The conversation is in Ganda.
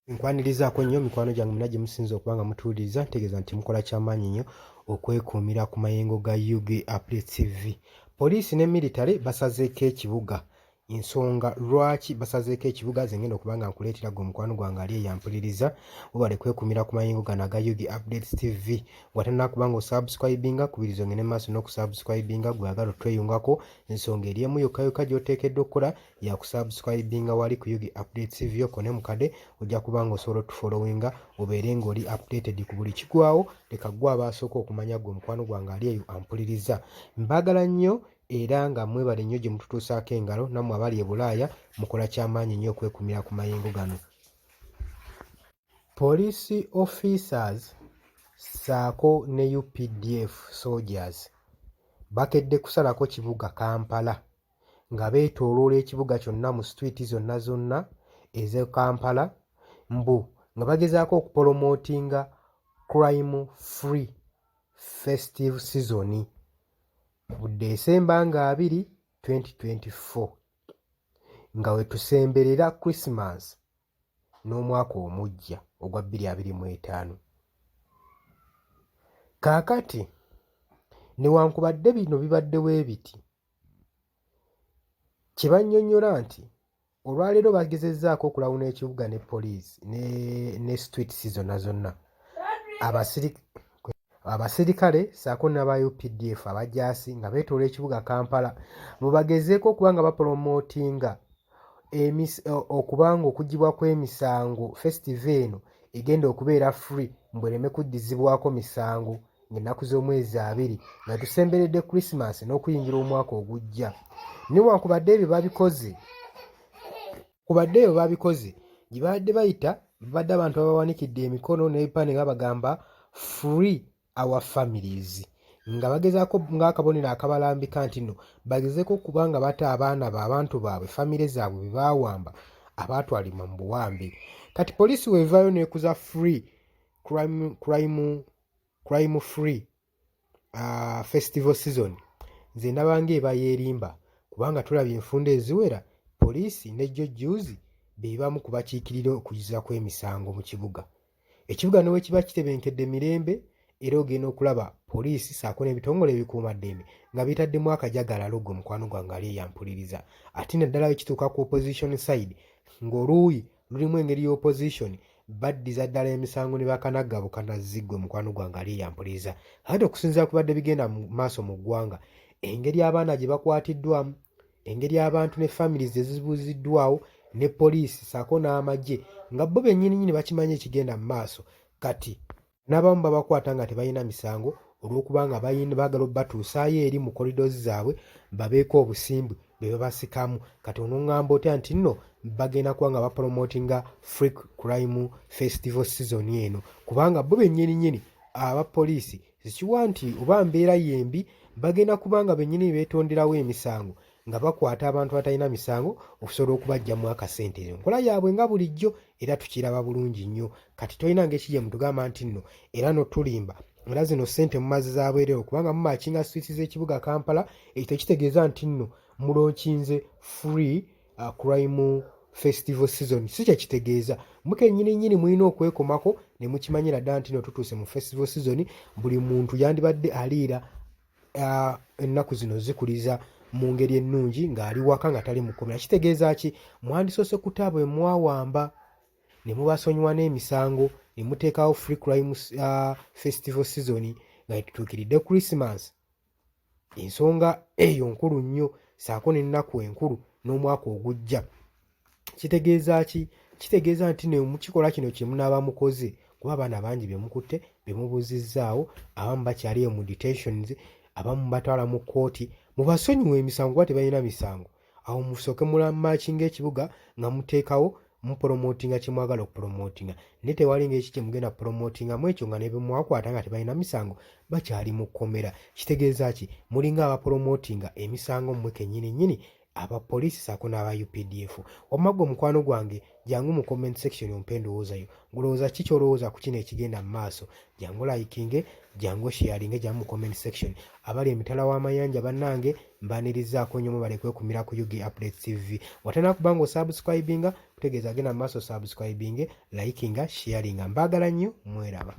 Nkwanirizaako nnyo mikwano gyange muna gye musinza okuba nga mutuwuliriza ntegeeza nti mukola kyamaanyi nnyo okwekuumira ku mayengo ga UG Updates TV. Poliisi ne militale basazeeko ekibuga. Ensonga lwaki basazeeko ekibuga ze ngenda okuba nga nkuleetera ggwe omukwano gwange ali eyampuliriza webale kwekuumira ku mayengo gano aga UG Updates TV. Bw'atannakuba nga osubscribinga kubiriza ongende maaso n'okusubscribinga gweyagala otweyungako. Ensonga eri emu yokka gy'oteekeddwa okukola ya kusubscribinga wali ku UG Updates TV okone mukade ojja kuba nga osobola otufollowinga obeere ng'oli updated ku buli kigwawo. Leka ggwe abasooka okumanya ggwe omukwano gwange ali eyo ampuliriza. Mbaagala nnyo era nga mwebale nnyo gye mututuusaako engalo nammwe abali e Bulaaya mukola kyamaanyi nnyo okwekuumira ku mayengo gano. Police officers ssaako ne UPDF soldiers bakedde kusalako kibuga Kampala nga beetooloola ekibuga kyonna mu streeti zonna zonna ez'e Kampala nga bagezaako okupolomootinga crime free festive season mu December 2, 2024 nga we tusemberera Christmas n'omwaka omujja ogwa 2025. Kaakati newankubadde bino bibadde bwe biti, kye bannyonnyola nti olwaleero bagezezzaako okulawuna ekibuga ne poliisi ne streets zonna zonna. Abasirikale ssaako n'aba UPDF abajaasi nga beetoola ekibuga Kampala bwe bagezeeko okuba nga bapolomootinga okuba nga okuggyibwa kw'emisango festive eno egenda okubeera free mbwereme kuddizibwako misango ng'ennaku z'omwezi 2 nga tusemberedde Christmas n'okuyingira omwaka ogujja. Newankubadde ebyo babikoze gye babadde bayita babadde abantu abawanikidde emikono n'ebipande nga bagamba free our families, nga bagezaako ng'akabonero akabalambika nti nno bagezeeko okuba nga bata abaana abantu baabwe famire zaabwe be baawamba abaatwalibwa mu buwambe. Kati poliisi weevaayo n'ekuza free crime free festival season, nze ndaba ng'ebayeerimba kubanga tulabye enfunda eziwera poliisi ne jjojjuuzi be bamu ku bakiikirira okuyuza kw'emisango mu kibuga. Ekibuga ne bwe kiba kitebenkedde mirembe era ogenda okulaba poliisi ssaako n'ebitongole ebikuumaddembe nga bitaddemu akajagalalo ggwe omukwano gwange ali eyampuliriza. Ate naddala we kituuka ku opposition side ng'oluuyi lulimu engeri y'opposition baddiza ddala emisango ne bakanaggabuka ziggwe omukwano gwange ali eyampuliriza. Ate okusinziira ku badde bigenda mu maaso mu ggwanga, engeri abaana gye bakwatiddwamu, engeri abantu ne families ezibuuziddwawo ne poliisi ssaako n'amagye nga bo bennyini bakimanyi ekigenda mu maaso, kati n'abamu babakwata nga tebalina misango olw'okuba nga baagala obbatuusaayo eri mu corridors zaabwe babeeko obusimbi be babasikamu. Kati onoŋŋamba otya nti nno bagenda kuba nga bapolomootinga free crime festival season eno, kubanga bo bennyini abapoliisi zikiwa nti oba mbeera yembi bagenda kuba nga bennyini beetonderawo emisango nga bakwata abantu abatalina misango okusobola okubaggyamu akasente. Enkola yaabwe nga bulijjo era tukiraba bulungi nnyo. Kati tolina ng'ekigye mutugamba nti nno era n'otulimba era zino ssente mumazi za bwereere kubanga mumakinga streets z'ekibuga Kampala, ekyo kitegeeza nti nno mulonkinze free crime festival season. Si kye kitegeeza, mukennyini mulina okwekomako ne mukimanyira ddala nti nno tutuuse mu festival season. Buli muntu yandibadde aliira ennaku zino zikuliza mu ngeri ennungi ng'ali waka nga tali mukomera. Kitegeeza ki? Mwandisoose kutaaba bwe mwawamba ne mubasonyiwa n'emisango ne muteekawo free crime festival season nga tutuukiridde Christmas. Ensonga eyo nkulu nnyo ssaako n'ennaku enkulu n'omwaka ogujja. Kitegeeza ki? Kitegeeza nti ne mukikola kino kye munaaba mukoze kuba abaana bangi be mukutte be mubuuzizzaawo, abamu bakyali mu detentions, abamu batwala mu kkooti, mubasonyiwe emisango kuba tebalina misango. Awo musooke mulamakinga ekibuga nga muteekawo mupolomootinga kye mwagala okupolomootinga, naye tewali ng'eki kye mugenda kupolomootingamu ekyo nga ne be mwakwata nga tebalina misango bakyali mu kkomera. Kitegeeza ki? Mulinga abapolomootinga emisango mmwe kennyini abapoliisi saako n'aba UPDF. Wamaggo mukwano gwange jangu mu comment section ompe endowooza yo. Ngulowooza ki ky'olowooza ku kino ekigenda mu maaso? Jangu likinge, jangu sharinge, jangu mu comment section. Abali emitala w'amayanja bannange mbanirizaako nnyo mubale kwekumira ku UG Updates TV. Watana kubanga osubscribinga kutegeeza agenda mu maaso subscribinge, likinga, sharinga. Mbaagala nnyo, mweraba.